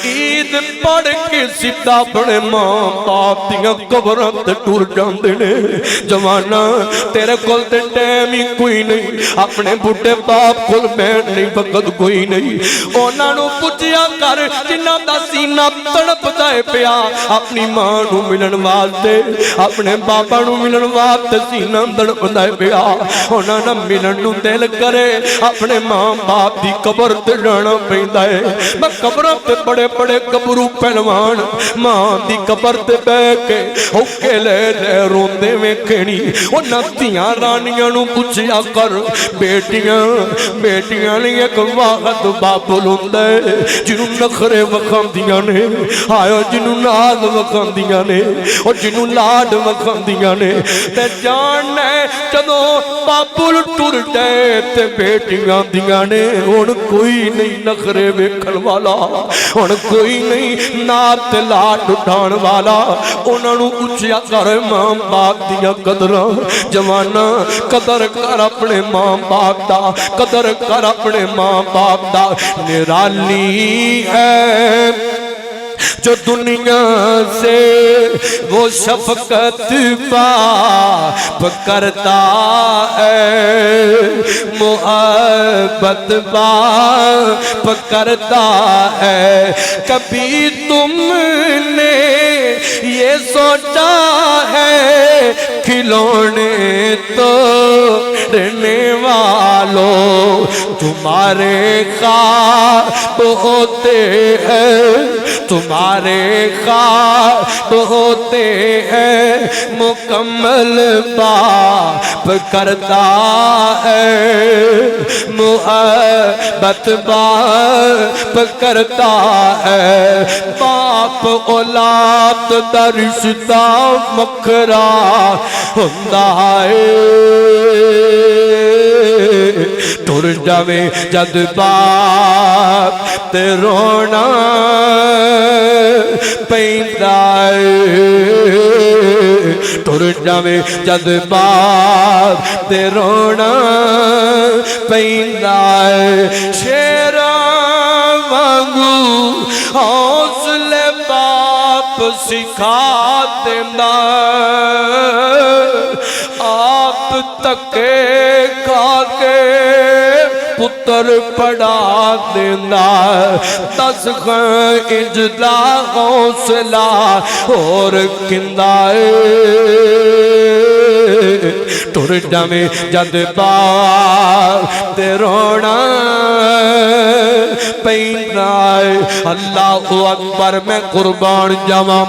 ईद पढ़ के सीधा अपने मां बाप दियां कबरां ते टुर जांदे ने। जवाना तेरे कोल ते टाइम ही कोई नहीं, अपने बुढ़े बाप कोल बैठने वक्त कोई नहीं। उन्हां नूं पुछया कर जिन्हां दा सीना तड़पदा है पिया अपनी मां नूं मिलन वास्ते, अपने बाबा नूं मिलन वास्ते सीना तड़पदा है पिया। उन्हां नाल मिलन नूं दिल करे, अपने मां बाप दी कबर ते जाना पैंदा है। मैं कबरां ते बड़े बड़े गबरू पहलवान मां दी कबर ते बैठ के होके ले ले रोंदे वेखणी। उन्हां धीआं रानियां नूं पुछया कर बेटियां बेटियां ने एक वाहत बाबुल हुंदा है जिन्हों नखरे वखांदियां ने, आयो जिन्हों नाज वखांदियां ने, और जिन्हों लाड वखांदियां ने। ते जान जदों बाबुल टुर जाए ते बेटियां दियां ने हुण कोई नहीं नखरे वेखण वाला, हुण कोई नहीं नात ते लाड उठाण वाला। उन्हां नूं पुछया कर मां बाप दियां कदरां। जवाना कदर कर अपने मां बाप दा, कदर कर अपने मां बाप दा। निराली है जो दुनिया से वो शफकत बाप करता है, मोहब्बत बाप करता है। कभी तुमने ये सोचा है खिलौने तोड़ने वालों तुम्हारे ख्वाब होते हैं, तुम्हारे ख्वाब होते हैं। मुकम्मल बाप करता है, मोहब्बत बाप करता है। बाप औलाद दा रिश्ता वखरा हुंदा है। टुर जावे जद बाप ते रोना पैंदा है, टुर जावे जद बाप ते रोना पैंदा है। शेरां वांगू हौसले बाप सिखा देंदा, आप तके खाके पुत्र पढ़ा देना। दस इंजदा हौसला और किंदा टुर जावे जद बाप ते रोना पैंदा। अल्लाहु अकबर, मैं कुर्बान जावां।